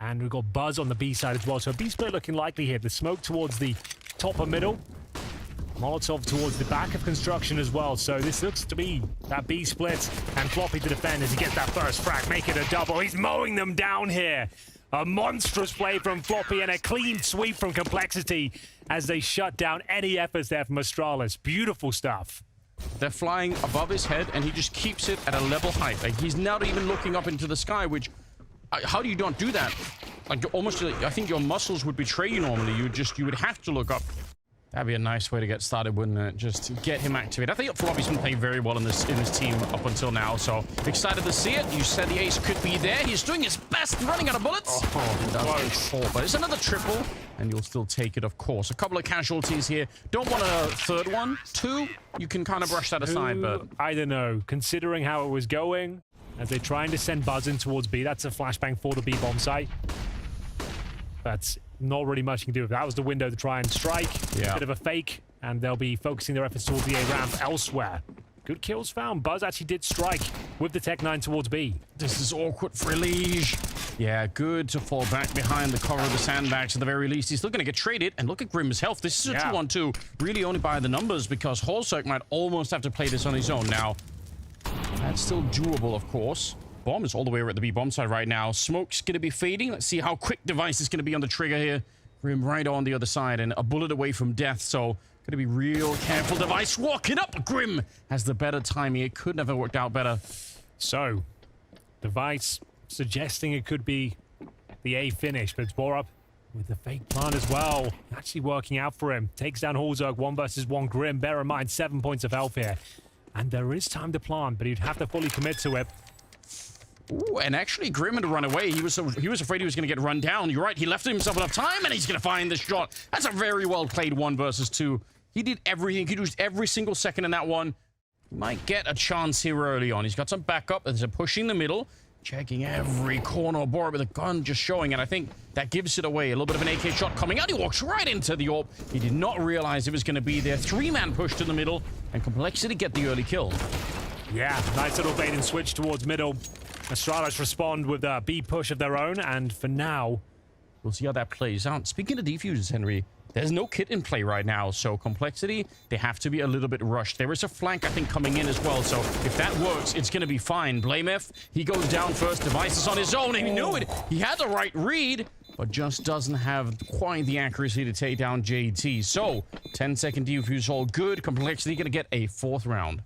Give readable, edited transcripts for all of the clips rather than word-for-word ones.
And we've got Buzz on the B side as well. So a B split looking likely here. The smoke towards the top or middle. Molotov towards the back of construction as well. So this looks to be that B split. And Floppy to defend as he gets that first frag. Make it a double. He's mowing them down here. A monstrous play from Floppy and a clean sweep from Complexity as they shut down any efforts there from Astralis. Beautiful stuff. They're flying above his head, and he just keeps it at a level height. Like, he's not even looking up into the sky, which... how do you not do that? Like, almost... I think your muscles would betray you normally. You would have to look up. That'd be a nice way to get started, wouldn't it? Just get him activated. I think Floppy's been playing very well in this team up until now, so excited to see it. You said the ace could be there. He's doing his best, running out of bullets. But it's another triple, and you'll still take it, of course. A couple of casualties here. Don't want a third one. Two, you can kind of brush that aside, but... I don't know. Considering how it was going, as they're trying to send Buzz in towards B, that's a flashbang for the B bomb site. That's not really much you can do. That was the window to try and strike. Yeah. A bit of a fake, and they'll be focusing their efforts towards the A ramp elsewhere. Good kills found. Buzz actually did strike with the Tech 9 towards B. This is awkward for Elige. Yeah, good to fall back behind the cover of the sandbags at the very least. He's still going to get traded, and look at Grimm's health. This is a 2-on-2, really only by the numbers, because Holzerk might almost have to play this on his own. Now, that's still doable, of course. Bomb is all the way over at the B bomb side right now. Smoke's going to be fading. Let's see how quick Device is going to be on the trigger here. Grim right on the other side and a bullet away from death. So, going to be real careful. Device walking up. Grim has the better timing. It could never worked out better. So, Device suggesting it could be the A finish, but it's Borup with the fake plan as well. Actually working out for him. Takes down Holzerk 1 versus 1. Grim, bear in mind, 7 points of health here. And there is time to plant, but he'd have to fully commit to it. Ooh, and actually Grim had to run away. He was afraid he was going to get run down. You're right. He left himself enough time, and he's going to find the shot. That's a very well played 1 versus 2. He did everything. He used every single second in that one. He might get a chance here early on. He's got some backup. There's a push in the middle. Checking every corner. Borup with a gun just showing, and I think that gives it away. A little bit of an AK shot coming out. He walks right into the AWP. He did not realize it was going to be there. 3-man push to the middle, and Complexity get the early kill. Yeah, nice little bait and switch towards middle. Astralis respond with a B push of their own, and for now, we'll see how that plays out. Speaking of defusers, Henry, there's no kit in play right now, so Complexity, they have to be a little bit rushed. There is a flank, I think, coming in as well, so if that works, it's going to be fine. Blamef, he goes down first. Device is on his own, and he knew it. He had the right read, but just doesn't have quite the accuracy to take down JT. So, 10-second defuse, all good. Complexity going to get a 4th round.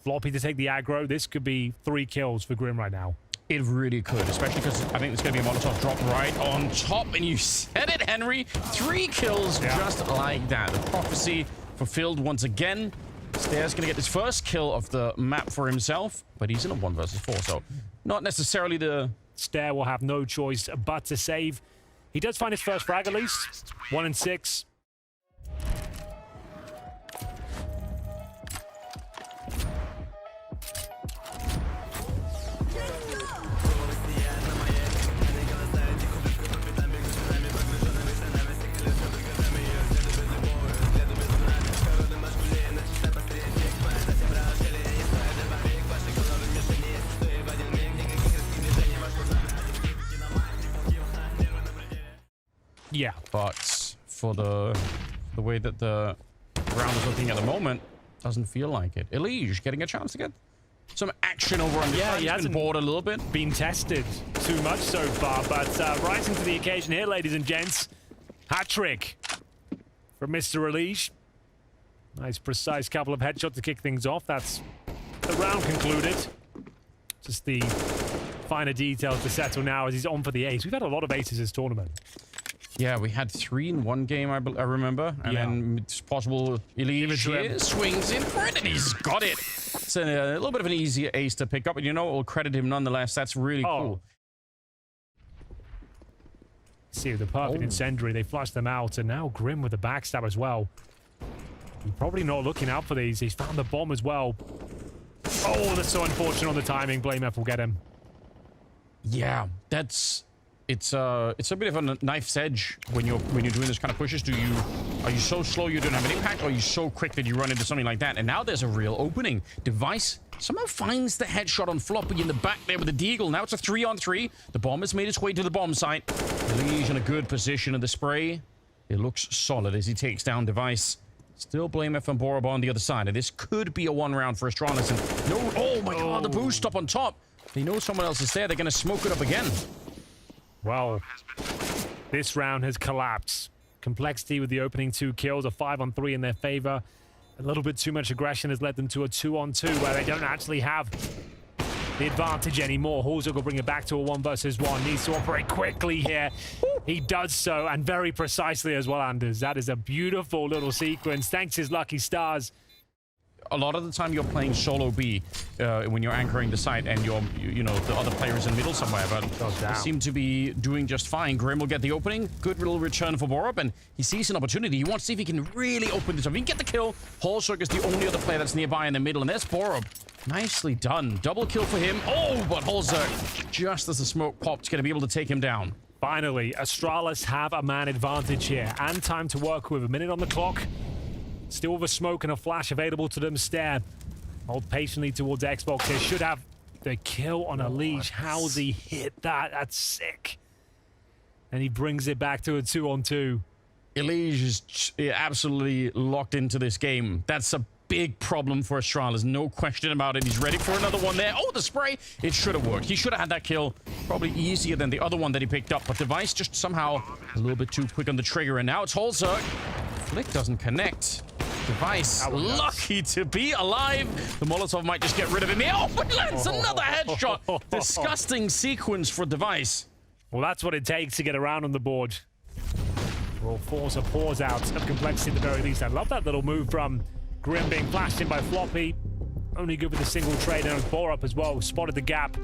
Floppy to take the aggro. This could be 3 kills for Grim right now. It really could, especially because I think there's going to be a Molotov drop right on top. And you said it, Henry. 3 kills just like that. The prophecy fulfilled once again. Stairs going to get his first kill of the map for himself, but he's in a 1 versus 4, so not necessarily the... Stair will have no choice but to save. He does find his first frag at least. 1 and 6. Yeah, but for the way that the round is looking at the moment, doesn't feel like it. Elige getting a chance to get some action over on the side. He hasn't been bored a little bit. Been tested too much so far, but rising to the occasion here, ladies and gents. Hat-trick from Mr. Elige. Nice, precise couple of headshots to kick things off. That's the round concluded. Just the finer details to settle now as he's on for the ace. We've had a lot of aces this tournament. Yeah, we had 3 in one game, I remember. And then it's possible Elige swings in for it, and he's got it. It's a little bit of an easier ace to pick up, and you know, we'll credit him nonetheless. That's really cool. See, the perfect incendiary. They flushed them out, and now Grim with the backstab as well. He's probably not looking out for these. He's found the bomb as well. Oh, that's so unfortunate on the timing. Blamef will get him. Yeah, it's a bit of a knife's edge when you're doing this kind of pushes. Are you so slow you don't have an impact, or are you so quick that you run into something like that? And now there's a real opening. Device Somehow finds the headshot on Floppy in the back there with the deagle. Now it's a 3-on-3. The bomb has made its way to the bomb site. Elige in a good position in the spray. It looks solid as he takes down Device. Still blame F and Borob on the other side. And this could be a one round for Astralis. And no, oh my god, the boost up on top. They know someone else is there. They're going to smoke it up again. Well, this round has collapsed. Complexity with the opening 2 kills, a 5-on-3 in their favor. A little bit too much aggression has led them to a 2-on-2 where they don't actually have the advantage anymore. Horzog will bring it back to a 1 versus 1. Needs to operate quickly here. He does so, and very precisely as well, Anders. That is a beautiful little sequence. Thanks his lucky stars. A lot of the time you're playing solo B when you're anchoring the site and you know, the other player is in the middle somewhere, but they seem to be doing just fine. Grim will get the opening. Good little return for Borob, and he sees an opportunity. He wants to see if he can really open this up. He can get the kill. Horzog is the only other player that's nearby in the middle, and there's Borob. Nicely done. Double kill for him. Oh, but Horzog, just as the smoke popped, going to be able to take him down. Finally, Astralis have a man advantage here, and time to work with. A minute on the clock. Still with a smoke and a flash available to them. Stare. Hold patiently towards Xbox here. Should have the kill on Elige. How's he hit that? That's sick. And he brings it back to a 2-on-2. Elige is absolutely locked into this game. That's a big problem for Astralis. No question about it. He's ready for another one there. Oh, the spray. It should have worked. He should have had that kill. Probably easier than the other one that he picked up. But Device just somehow a little bit too quick on the trigger. And now it's Horzog. Flick doesn't connect. Device lucky to be alive. The Molotov might just get rid of him. Oh, but lands another headshot. Disgusting sequence for Device. Well, that's what it takes to get around on the board. We'll force a pause out of Complexity at the very least. I love that little move from Grim being flashed in by Floppy. Only good with a single trade, and Borob as well. Spotted the gap,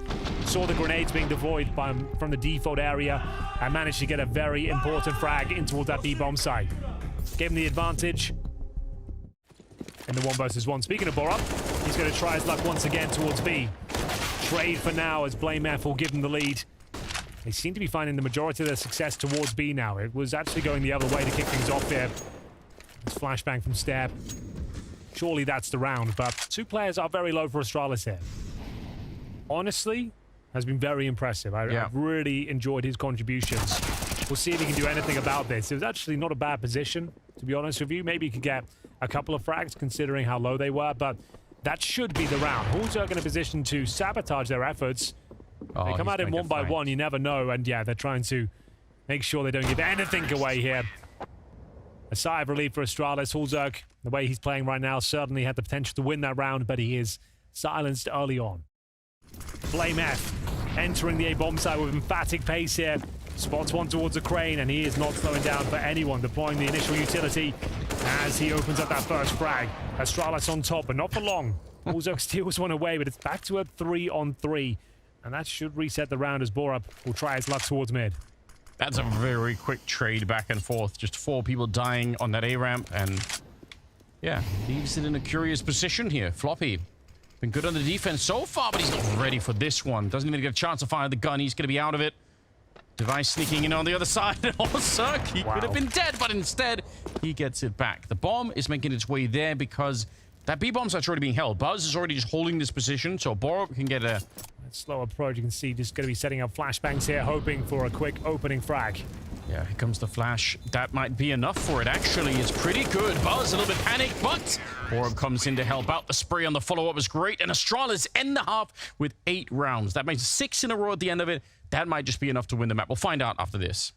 saw the grenades being deployed from the default area, and managed to get a very important frag in towards that B bomb site. Gave him the advantage in the 1 versus 1. Speaking of Borob, he's going to try his luck once again towards B. Trade for now as Blame F will give them the lead. They seem to be finding the majority of their success towards B now. It was actually going the other way to kick things off there. It's flashbang from Stab. Surely that's the round, but 2 players are very low for Astralis here. Honestly, has been very impressive. I've really enjoyed his contributions. We'll see if he can do anything about this. It was actually not a bad position, to be honest with you. Maybe he could get a couple of frags considering how low they were, but that should be the round. Horzog in a position to sabotage their efforts. They come at him 1 by 1, you never know, and yeah, they're trying to make sure they don't give anything away here. A sigh of relief for Astralis. Horzog, the way he's playing right now, certainly had the potential to win that round, but he is silenced early on. Blame F entering the A bomb site with emphatic pace here. Spots one towards a crane, and he is not slowing down for anyone. Deploying the initial utility as he opens up that first frag. Astralis on top, but not for long. Horzog steals one away, but it's back to a 3-on-3. And that should reset the round as Borob will try his luck towards mid. That's a very quick trade back and forth. Just 4 people dying on that A ramp, and yeah, leaves it in a curious position here. Floppy been good on the defense so far, but he's not ready for this one. Doesn't even get a chance to fire the gun. He's going to be out of it. Device sneaking in on the other side. Also, he could have been dead, but instead he gets it back. The bomb is making its way there because that B bomb site's already being held. Buzz is already just holding this position, so Borob can get a slow approach. You can see just going to be setting up flashbangs here, hoping for a quick opening frag. Yeah, here comes the flash. That might be enough for it. Actually, it's pretty good. Buzz a little bit panicked, but Borob comes in to help out. The spray on the follow-up was great, and Astralis end the half with 8 rounds. That makes 6 in a row at the end of it. That might just be enough to win the map. We'll find out after this.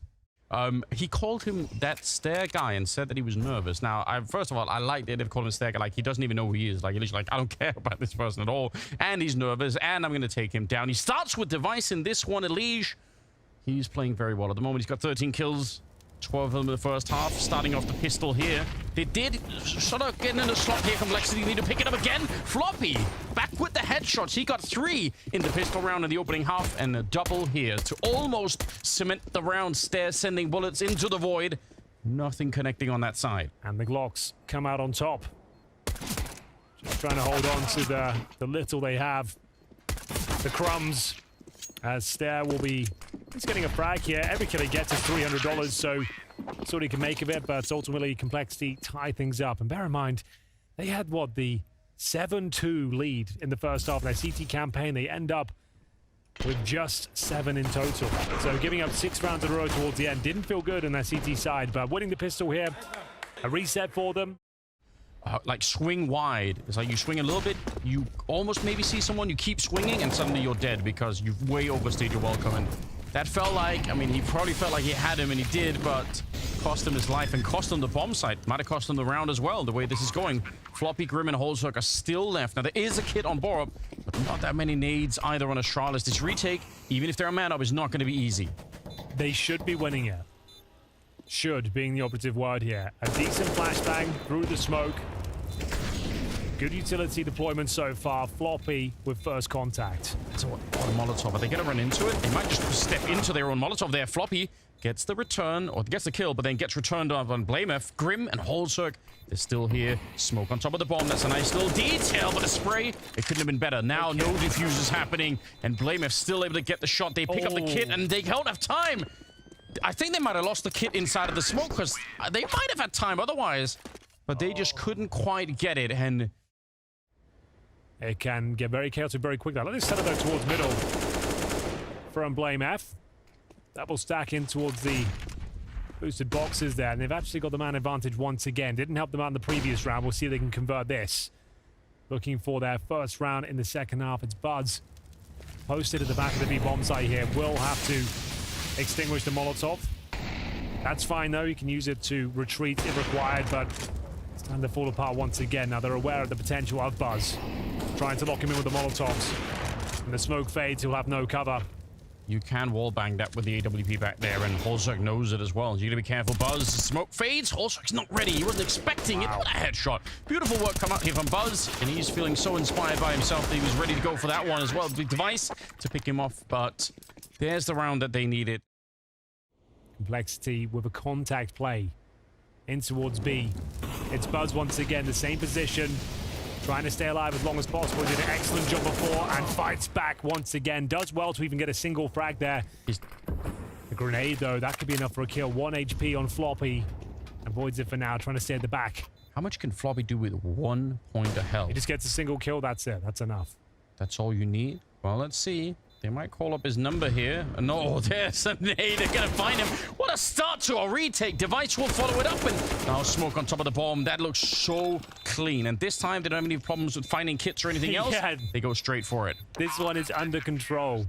He called him that Stair guy and said that he was nervous. Now, first of all, I like the idea of calling him Stair guy. Like, he doesn't even know who he is. Like, he's like, I don't care about this person at all. And he's nervous, and I'm going to take him down. He starts with Device in this one, Elige. He's playing very well at the moment. He's got 13 kills, 12 of them in the first half. Starting off the pistol here. They did sort of get in the slot here. Complexity need to pick it up again. Floppy back with the headshots. He got 3 in the pistol round in the opening half, and a double here to almost cement the round. Stair sending bullets into the void. Nothing connecting on that side. And the Glocks come out on top. Just trying to hold on to the little they have. The crumbs. As Stair will be... He's getting a frag here. Every kill he gets is $300, so that's what he can make of it, but ultimately Complexity tie things up. And bear in mind, they had, what, the 7-2 lead in the first half of their CT campaign. They end up with just 7 in total. So giving up 6 rounds in a row towards the end didn't feel good on their CT side, but winning the pistol here, a reset for them. Like swing wide. It's like you swing a little bit, you almost maybe see someone, you keep swinging, and suddenly you're dead because you've way overstayed your welcome. And that felt like, I mean, he probably felt like he had him, and he did, but cost him his life and cost him the bomb site. Might have cost him the round as well, the way this is going. Floppy, Grim, and Holzhoek are still left. Now, there is a kit on Borup, but not that many nades either on Astralis. This retake, even if they're a man-up, is not going to be easy. They should be winning it. Should being the operative word here. A decent flashbang through the smoke. Good utility deployment so far. Floppy with first contact. So what a Molotov. Are they going to run into it? They might just step into their own Molotov there. Floppy gets the return, or gets the kill, but then gets returned on Blamef. Grim and Holzhoek, they're still here. Smoke on top of the bomb. That's a nice little detail, but a spray, it couldn't have been better. Now no diffusers happening, and Blamef still able to get the shot. They pick up the kit, and they don't have time. I think they might have lost the kit inside of the smoke, because they might have had time otherwise, but they just couldn't quite get it, and it can get very chaotic very quickly. Let us set it though towards middle from Blamef. Double stack in towards the boosted boxes there, and they've actually got the man advantage once again. Didn't help them out in the previous round. We'll see if they can convert this. Looking for their first round in the second half. It's Buzz posted at the back of the B bomb site here. Will have to extinguish the Molotov. That's fine though. You can use it to retreat if required, but it's time to fall apart once again. Now they're aware of the potential of Buzz trying to lock him in with the Molotovs. And the smoke fades, he'll have no cover. You can wallbang that with the AWP back there, and Holzhoek knows it as well. You gotta be careful. Buzz, smoke fades. Holzhoek's not ready. He wasn't expecting it. What a headshot. Beautiful work come out here from Buzz, and he's feeling so inspired by himself that he was ready to go for that one as well. The device to pick him off, but there's the round that they needed. Complexity with a contact play in towards B. It's Buzz once again, the same position. Trying to stay alive as long as possible. Did an excellent job before and fights back once again. Does well to even get a single frag there. The grenade, though, that could be enough for a kill. 1 HP on Floppy. Avoids it for now, trying to stay at the back. How much can Floppy do with 1 point of health? He just gets a single kill, that's it. That's enough. That's all you need? Well, let's see. They might call up his number here. No, there's a nade. They're going to find him. What a start to a retake. Device will follow it up. And now smoke on top of the bomb. That looks so clean. And this time, they don't have any problems with finding kits or anything else. Yeah. They go straight for it. This one is under control.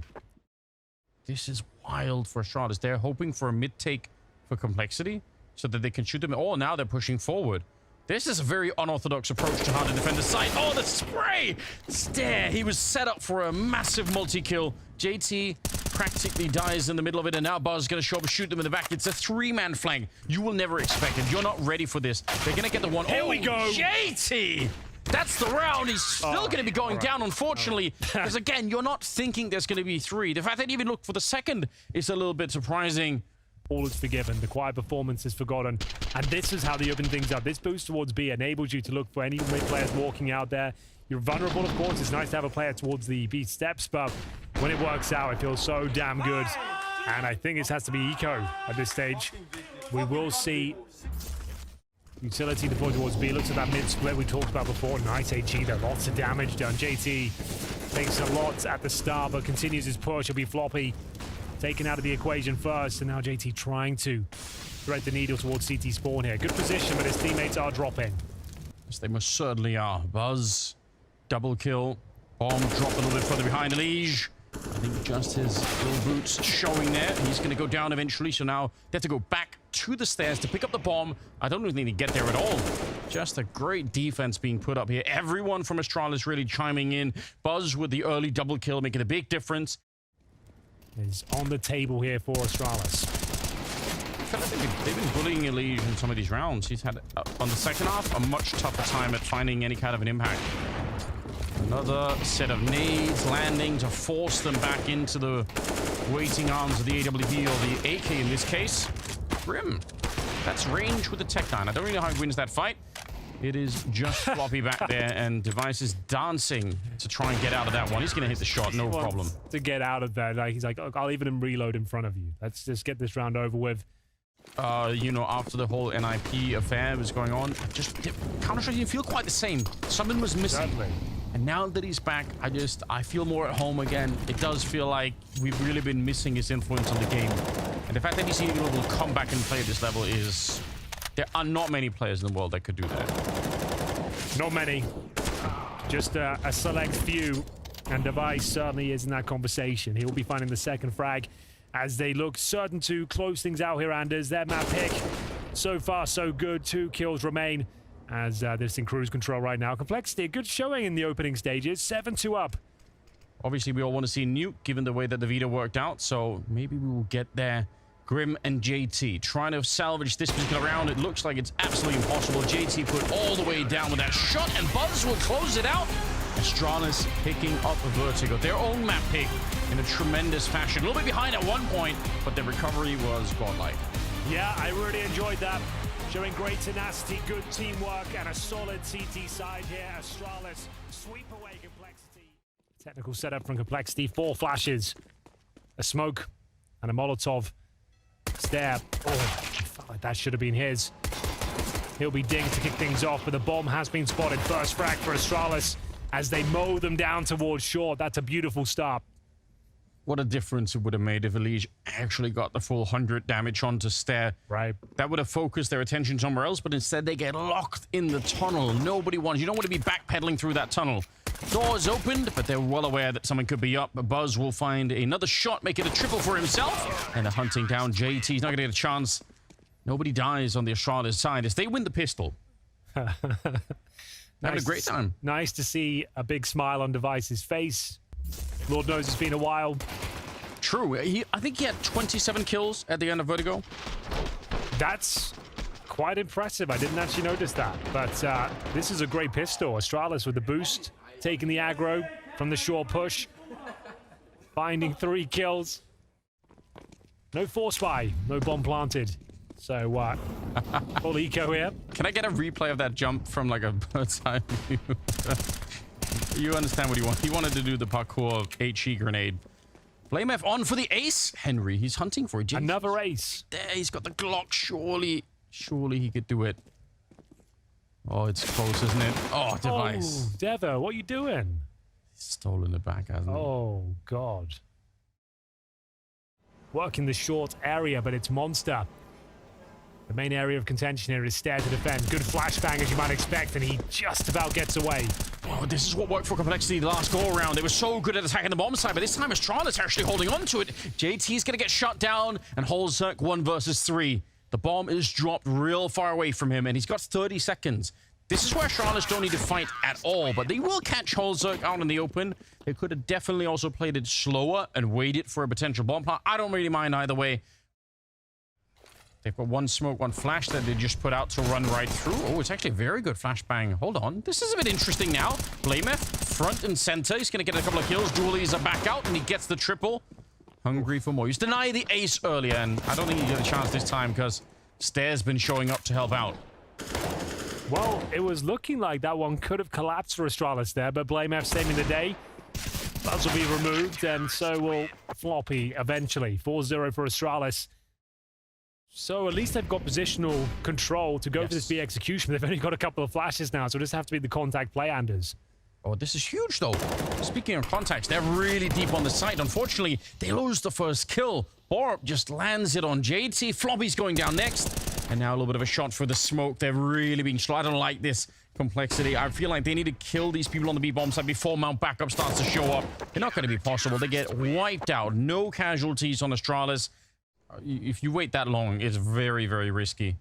This is wild for Astralis. They're hoping for a mid-take for complexity so that they can shoot them. Oh, now they're pushing forward. This is a very unorthodox approach to how to defend the site. Oh, the spray! Stare. He was set up for a massive multi-kill. JT practically dies in the middle of it, and now Buzz is going to show up and shoot them in the back. It's a 3-man flank. You will never expect it. You're not ready for this. They're going to get the one. Here we go. JT! That's the round. He's still going to be going down, unfortunately. Because, again, you're not thinking there's going to be 3. The fact that he even looked for the second is a little bit surprising. All is forgiven. The quiet performance is forgotten. And this is how they open things up. This boost towards B enables you to look for any mid players walking out there. You're vulnerable, of course. It's nice to have a player towards the B steps, but when it works out, it feels so damn good. And I think this has to be Eco at this stage. We will see utility deployed towards B. Looks at that mid-split we talked about before. Nice HE there. Lots of damage done. JT takes a lot at the start, but continues his push. It'll be Floppy taken out of the equation first, and now JT trying to thread the needle towards CT spawn here. Good position, but his teammates are dropping. Yes, they most certainly are. Buzz, double kill. Bomb dropped a little bit further behind. Liege, I think just his little boots showing there. He's going to go down eventually, so now they have to go back to the stairs to pick up the bomb. I don't even need to get there at all. Just a great defense being put up here. Everyone from Astralis really chiming in. Buzz with the early double kill, making a big difference. Is on the table here for Astralis. I feel like they've been bullying Elige in some of these rounds. He's had, on the second half, a much tougher time at finding any kind of an impact. Another set of nades landing to force them back into the waiting arms of the AWP, or the AK in this case. Grim. That's range with the Tech 9. I don't really know how he wins that fight. It is just Floppy back there, and Device is dancing to try and get out of that one. He's going to hit the shot, no problem. To get out of that, like, he's like, I'll even reload in front of you. Let's just get this round over with. you know, after the whole NIP affair was going on. Just Counter-Strike didn't feel quite the same. Something was missing. Certainly. And now that he's back, I feel more at home again. It does feel like we've really been missing his influence on the game. And the fact that he's even able to come back and play at this level is... There are not many players in the world that could do that. Not many. Just a select few. And Device certainly is in that conversation. He will be finding the second frag as they look certain to close things out here, Anders. Their map pick, so far so good. 2 kills remain as this in cruise control right now. Complexity, a good showing in the opening stages. 7-2 up. Obviously, we all want to see Nuke, given the way that the Vita worked out, so maybe we will get there. Grim and JT trying to salvage this particular round. It looks like it's absolutely impossible. JT put all the way down with that shot, and Buzz will close it out. Astralis picking up a Vertigo, their own map pick in a tremendous fashion. A little bit behind at one point, but the recovery was godlike. Yeah, I really enjoyed that. Showing great tenacity, good teamwork, and a solid CT side here. Astralis sweep away Complexity. Technical setup from Complexity. 4 flashes, a smoke, and a Molotov. Stare. Oh, I felt like that should have been his. He'll be dinged to kick things off, but the bomb has been spotted. First frag for Astralis as they mow them down towards short. That's a beautiful start. What a difference it would have made if Elige actually got the full 100 damage onto Stare. Right. That would have focused their attention somewhere else, but instead they get locked in the tunnel. Nobody wants... You don't want to be backpedaling through that tunnel. Doors opened, but they're well aware that someone could be up. Buzz will find another shot, make it a triple for himself. And they're hunting down JT. He's not going to get a chance. Nobody dies on the Astralis side as they win the pistol. Having a great time. Nice to see a big smile on Device's face. Lord knows it's been a while. True. I think he had 27 kills at the end of Vertigo. That's quite impressive. I didn't actually notice that. But this is a great pistol. Astralis with the boost, taking the aggro from the short push. Finding 3 kills. No force buy, no bomb planted. So, full eco here. Can I get a replay of that jump from like a bird's eye view? You understand what he wanted. He wanted to do the parkour of HE grenade. Flame F on for the ace. Henry, he's hunting for it. Another ace. There, he's got the Glock. Surely he could do it. Oh, it's close, isn't it? Oh, Device. Oh, Devo, what are you doing? He's stolen it back, hasn't he? Oh, God. Working the short area, but it's Monster. The main area of contention here is Stare to defend. Good flashbang, as you might expect, and he just about gets away. Oh, this is what worked for Complexity the last go-around. They were so good at attacking the bomb side, but this time Astralis actually holding on to it. JT's going to get shut down, and Holzerk 1 versus 3. The bomb is dropped real far away from him, and he's got 30 seconds. This is where Astralis don't need to fight at all, but they will catch Holzerk out in the open. They could have definitely also played it slower and waited for a potential bomb plant. I don't really mind either way. They've got 1 smoke, 1 flash that they just put out to run right through. Oh, it's actually a very good flashbang. Hold on. This is a bit interesting now. Blameth, front and center. He's going to get a couple of kills. Dualies are back out, and he gets the triple. Hungry for more. He's denied the ace earlier, and I don't think he got a chance this time because Stare's been showing up to help out. Well, it was looking like that one could have collapsed for Astralis there, but Blameth saving the day. Buzz will be removed, and so will Floppy eventually. 4-0 for Astralis. So at least they've got positional control to go for this B execution. They've only got a couple of flashes now, so it'll just have to be the contact play, Anders. Oh, this is huge, though. Speaking of contacts, they're really deep on the site. Unfortunately, they lose the first kill. Borp just lands it on JT. Floppy's going down next. And now a little bit of a shot for the smoke. They're really being slow. I don't like this Complexity. I feel like they need to kill these people on the B-bomb side before Mount Backup starts to show up. They're not going to be possible. They get wiped out. No casualties on Astralis. If you wait that long, it's very, very risky.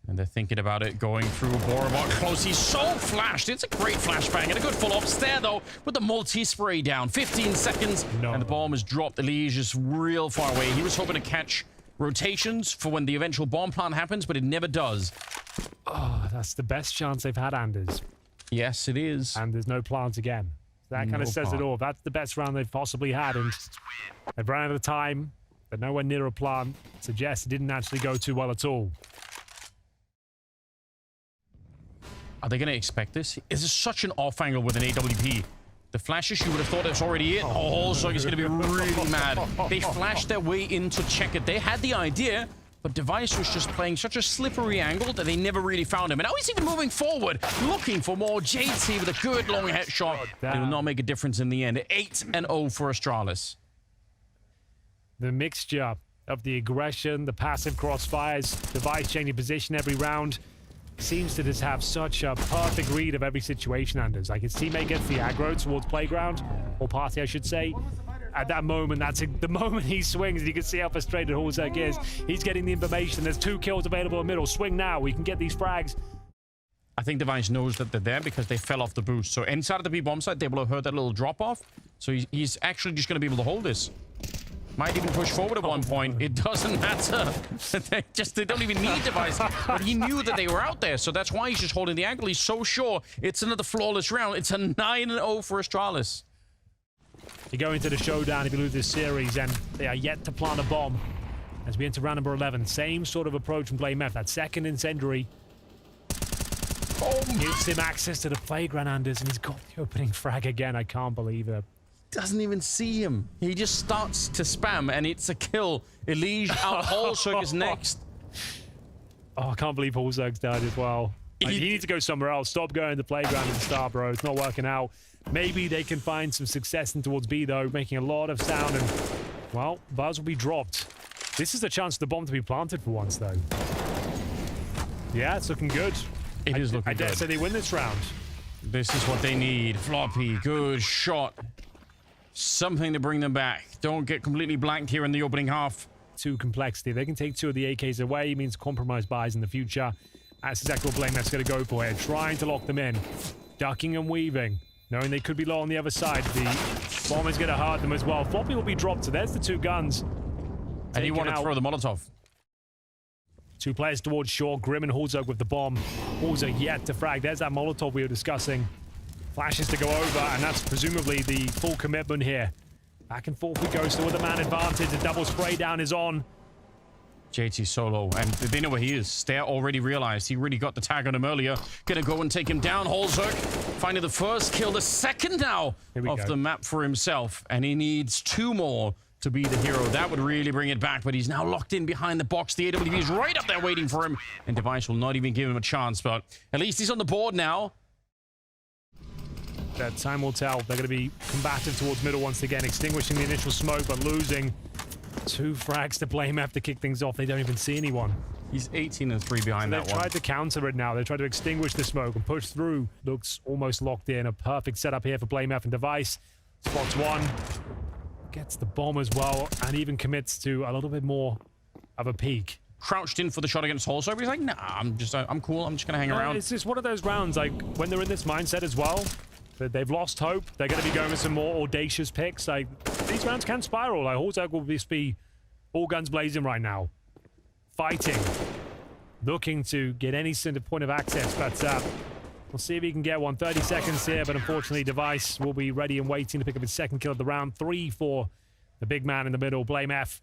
And they're thinking about it, going through Borobot close. He's so flashed. It's a great flashbang and a good full-up Stare, though, with the multi-spray down. 15 seconds, and the bomb is dropped. Elige is real far away. He was hoping to catch rotations for when the eventual bomb plant happens, but it never does. Oh, that's the best chance they've had, Anders. Yes, it is. And there's no plant again. That kind of says it all. That's the best round they've possibly had, and they've run out of time. They're nowhere near a plant. Suggests it didn't actually go too well at all. Are they going to expect this? This is such an off angle with an AWP. The flashes, you would have thought it was already in. Oh, so he's going to be really mad. They flashed their way in to check it. They had the idea, but Device was just playing such a slippery angle that they never really found him. And now he's even moving forward, looking for more. JT with a good long headshot. It will not make a difference in the end. 8-0 for Astralis. The mixture of the aggression, the passive crossfires, Device changing position every round, seems to just have such a perfect read of every situation, Anders. Like, his teammate gets the aggro towards playground, or party, I should say. At that moment, that's the moment he swings, and you can see how frustrated Horzek is. He's getting the information. There's 2 kills available in the middle. Swing now. We can get these frags. I think Device knows that they're there because they fell off the boost. So inside of the B bomb site, they will have heard that little drop off. So he's actually just going to be able to hold this. Might even push forward at one point. It doesn't matter. They don't even need Device. But he knew that they were out there. So that's why he's just holding the angle. He's so sure it's another flawless round. It's a 9-0 for Astralis. You go into the showdown if you lose this series, and they are yet to plant a bomb. As we enter round number 11, same sort of approach from BlameF. That second incendiary gives him access to the playground, Anders, and he's got the opening frag again. I can't believe it. Doesn't even see him. He just starts to spam, and it's a kill. Elige out. Horzek is next. Oh, I can't believe Horzek's died as well. He needs to go somewhere else. Stop going to the playground and start, bro. It's not working out. Maybe they can find some success in towards B, though, making a lot of sound, and, well, Buzz will be dropped. This is the chance for the bomb to be planted for once, though. Yeah, it's looking good. It is looking good. I dare say they win this round. This is what they need. Floppy, good shot. Something to bring them back. Don't get completely blanked here in the opening half. 2 complexity. They can take 2 of the AKs away. It means compromise buys in the future. That's exactly what BlameF's going to go for here. Trying to lock them in. Ducking and weaving. Knowing they could be low on the other side. The bomb is going to hurt them as well. Floppy will be dropped. So there's the 2 guns. And you want to throw the Molotov. 2 players towards short. Grim and Horzek with the bomb. Horzek yet to frag. There's that Molotov we were discussing. Flashes to go over, and that's presumably the full commitment here. Back and forth we go, still with a man advantage. The double spray down is on. JT solo, and they know where he is. Stare already realized he really got the tag on him earlier. Gonna go and take him down. Horzek finding the first kill, the second now of the map for himself, and he needs 2 more to be the hero. That would really bring it back, but he's now locked in behind the box. The AWP is right up there waiting for him, and Device will not even give him a chance, but at least he's on the board now. That time will tell. They're going to be combative towards middle once again, extinguishing the initial smoke, but losing 2 frags to BlameF to kick things off. They don't even see anyone. He's 18-3 behind that one. They've tried to counter it now. They tried to extinguish the smoke and push through. Looks almost locked in. A perfect setup here for BlameF and Device. Spots 1. Gets the bomb as well, and even commits to a little bit more of a peek. Crouched in for the shot against Horzek. He's like, nah, I'm cool. I'm just going to hang around. It's just one of those rounds, like, when they're in this mindset as well, they've lost hope. They're going to be going with some more audacious picks. Like, these rounds can spiral. Like, Horzek will just be all guns blazing right now. Fighting. Looking to get any sort of point of access. But we'll see if he can get one. 30 seconds here, but unfortunately, Device will be ready and waiting to pick up his second kill of the round. 3 for the big man in the middle, BlameF.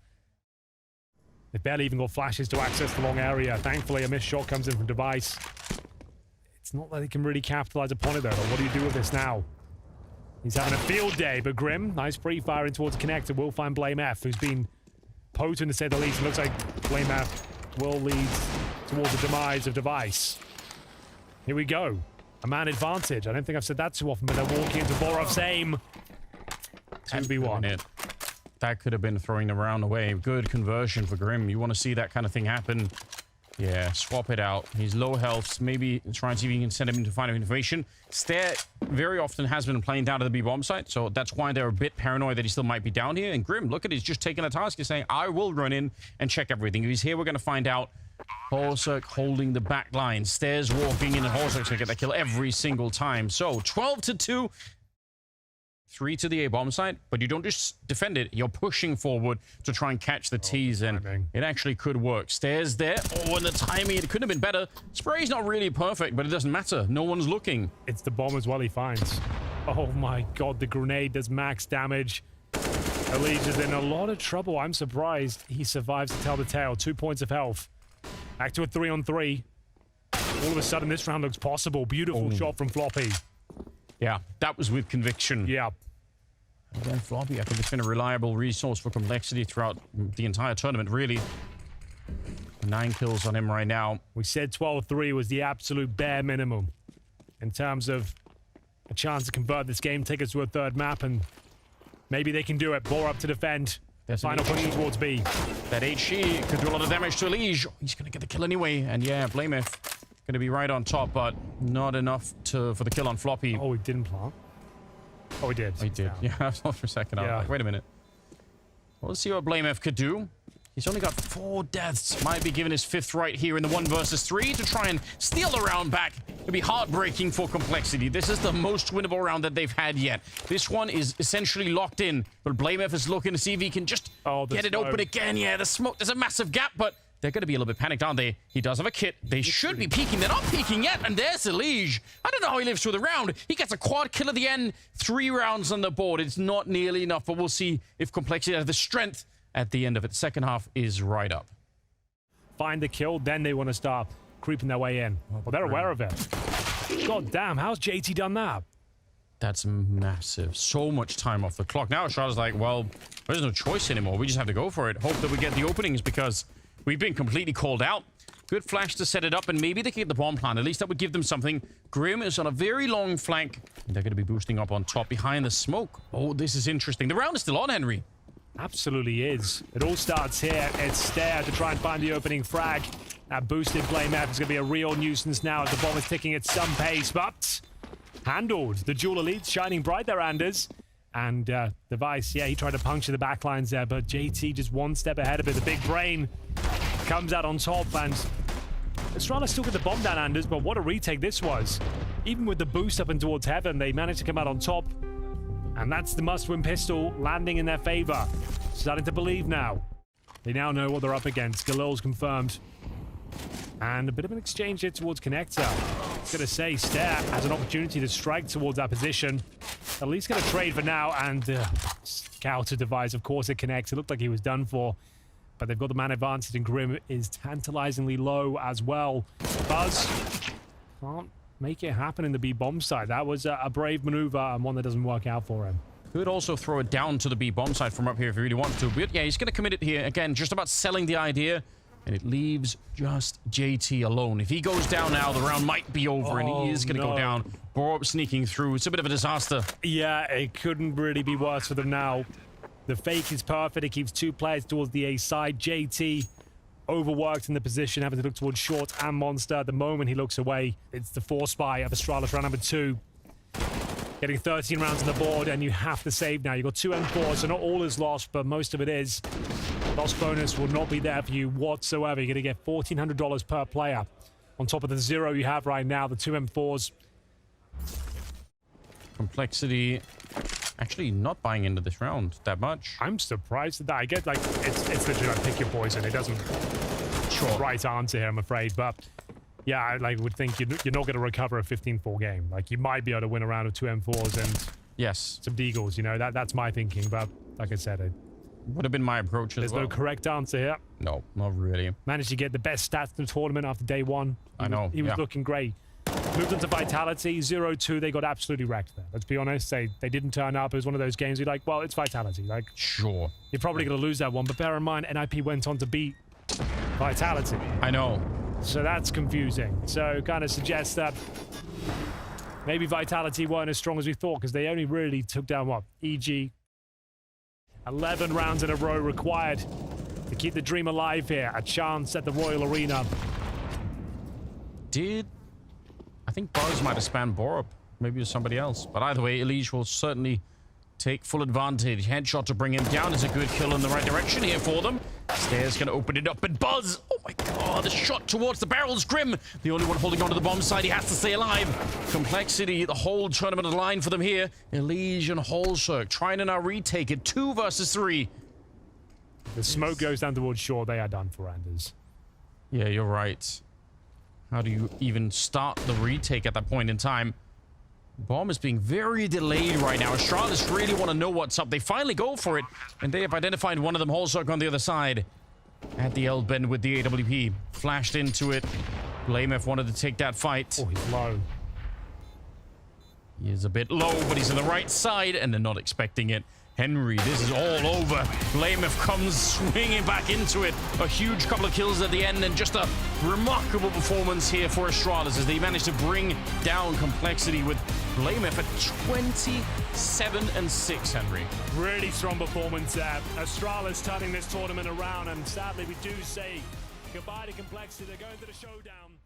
They barely even got flashes to access the long area. Thankfully, a missed shot comes in from Device. It's not that he can really capitalize upon it, though. What do you do with this now? He's having a field day, but Grim, nice pre-firing towards the connector, will find BlameF, who's been potent to say the least. It looks like BlameF will lead towards the demise of Device. Here we go. A man advantage. I don't think I've said that too often, but they're walking into Borov's aim. 2v1. That could have been throwing the round away. Good conversion for Grim. You want to see that kind of thing happen. Yeah, swap it out. He's low health. Maybe try and see if you can send him to find information. Stare very often has been playing down to the B bomb site, so that's why they're a bit paranoid that he still might be down here. And Grim, look at it, he's just taking a task. He's saying, I will run in and check everything. If he's here, we're going to find out. Horzek holding the back line. Stairs walking in, and Horzek's going to get that kill every single time. So 12-2. 3 to the A bomb site, but you don't just defend it. You're pushing forward to try and catch the T's, and it actually could work. Stairs there. Oh, and the timing, it could have been better. Spray's not really perfect, but it doesn't matter. No one's looking. It's the bomb as well he finds. Oh my god, the grenade does max damage. Elige is in a lot of trouble. I'm surprised he survives to tell the tale. 2 points of health. Back to a 3-on-3. All of a sudden, this round looks possible. Beautiful shot from Floppy. Yeah, that was with conviction. Yeah. Again, Floppy, I think it's been a reliable resource for complexity throughout the entire tournament, really. 9 kills on him right now. We said 12-3 was the absolute bare minimum in terms of a chance to convert this game, take us to a third map, and maybe they can do it. Bore up to defend. There's Final push towards B. That HE could do a lot of damage to Elige. He's going to get the kill anyway. And yeah, Blameth going to be right on top, but not enough for the kill on Floppy. Oh, he didn't plant. Oh, he did. He did. Yeah, I thought for a second. I was like, wait a minute. Well, let's see what Blameth could do. He's only got 4 deaths. Might be given his 5th right here in the 1 versus 3 to try and steal the round back. It'd be heartbreaking for Complexity. This is the most winnable round that they've had yet. This one is essentially locked in, but Blameth is looking to see if he can just get it open again. Yeah, the smoke. There's a massive gap, but they're going to be a little bit panicked, aren't they? He does have a kit. They should be peeking. They're not peeking yet, and there's Elige. I don't know how he lives through the round. He gets a quad kill at the end. 3 rounds on the board. It's not nearly enough, but we'll see if Complexity has the strength at the end of it. Second half is right up. Find the kill, then they want to start creeping their way in. Well, they're aware of it. God damn, how's JT done that? That's massive. So much time off the clock. Now Astralis like, well, there's no choice anymore. We just have to go for it. Hope that we get the openings because we've been completely called out. Good flash to set it up, and maybe they can get the bomb plant. At least that would give them something. Grim is on a very long flank. And they're going to be boosting up on top behind the smoke. Oh, this is interesting. The round is still on, Henry. Absolutely is. It all starts here. It's Stare to try and find the opening frag. That boosted Blameth is going to be a real nuisance now as the bomb is ticking at some pace, but handled. The Duel Elite shining bright there, Anders. And Device, yeah, he tried to puncture the backlines there, but JT just 1 step ahead of it. The big brain comes out on top, and Astralis still get the bomb down, Anders, but what a retake this was. Even with the boost up and towards heaven, they managed to come out on top. And that's the must-win pistol landing in their favor. Starting to believe now. They now know what they're up against. Galil's confirmed. And a bit of an exchange here towards Connector. I was going to say, Stare has an opportunity to strike towards that position. At least going to trade for now. And counter device, of course, it connects. It looked like he was done for. But they've got the man advantage, and Grim is tantalizingly low as well. Buzz can't make it happen in the B bomb side. That was a brave maneuver and one that doesn't work out for him. Could also throw it down to the B bomb side from up here if he really wants to. But yeah, he's going to commit it here. Again, just about selling the idea. And it leaves just JT alone. If he goes down now, the round might be over, and he is going to go down. Borup sneaking through. It's a bit of a disaster. Yeah, it couldn't really be worse for them now. The fake is perfect. It keeps 2 players towards the A side. JT overworked in the position, having to look towards Short and Monster. The moment he looks away, it's the 4 spy of Astralis, round number 2. Getting 13 rounds on the board, and you have to save now. You've got 2 M4s, so not all is lost, but most of it is. Loss bonus will not be there for you whatsoever. You're going to get $1,400 per player on top of the 0 you have right now, the 2 M4s. Complexity actually not buying into this round that much. I'm surprised at that. I get, like, it's literally like pick your poison. It doesn't right answer here, I'm afraid. But yeah, I would think you're not going to recover a 15-4 game. Like, you might be able to win a round of 2 M4s and some Deagles, you know. That's my thinking. But like I said, it would have been my approach as well. There's no correct answer here. No, not really. Managed to get the best stats in the tournament after day 1. He was looking great. Moved into Vitality, 0-2. They got absolutely wrecked there. Let's be honest. They didn't turn up. It was one of those games you're like, well, it's Vitality. Like, sure. You're probably going to lose that one. But bear in mind, NIP went on to beat Vitality. I know. So that's confusing. So kind of suggests that maybe Vitality weren't as strong as we thought, because they only really took down, what, EG? 11 rounds in a row required to keep the dream alive here. A chance at the Royal Arena. I think Buzz might have spanned Borup. Maybe it was somebody else. But either way, Elige will certainly take full advantage. Headshot to bring him down is a good kill in the right direction here for them. Stare's going to open it up, and Buzz, oh my god, the shot towards the barrels. Grim, the only one holding on to the bomb side. He has to stay alive. Complexity, the whole tournament on the line for them here. Elige and Holzerk trying to now retake it. 2 versus 3. The smoke goes down towards shore. They are done for, Anders. Yeah, you're right. How do you even start the retake at that point in time? Bomb is being very delayed right now. Astralis really want to know what's up. They finally go for it, and they have identified one of them. Holzerk on the other side. At the L bend with the AWP. Flashed into it. Blameth wanted to take that fight. Oh, he's low. He is a bit low, but he's on the right side, and they're not expecting it. Henry, this is all over. Blameth comes swinging back into it. A huge couple of kills at the end, and just a remarkable performance here for Astralis as they managed to bring down complexity with Blameth at 27-6, Henry. Really strong performance there. Astralis turning this tournament around, and sadly we do say goodbye to complexity. They're going to the showdown.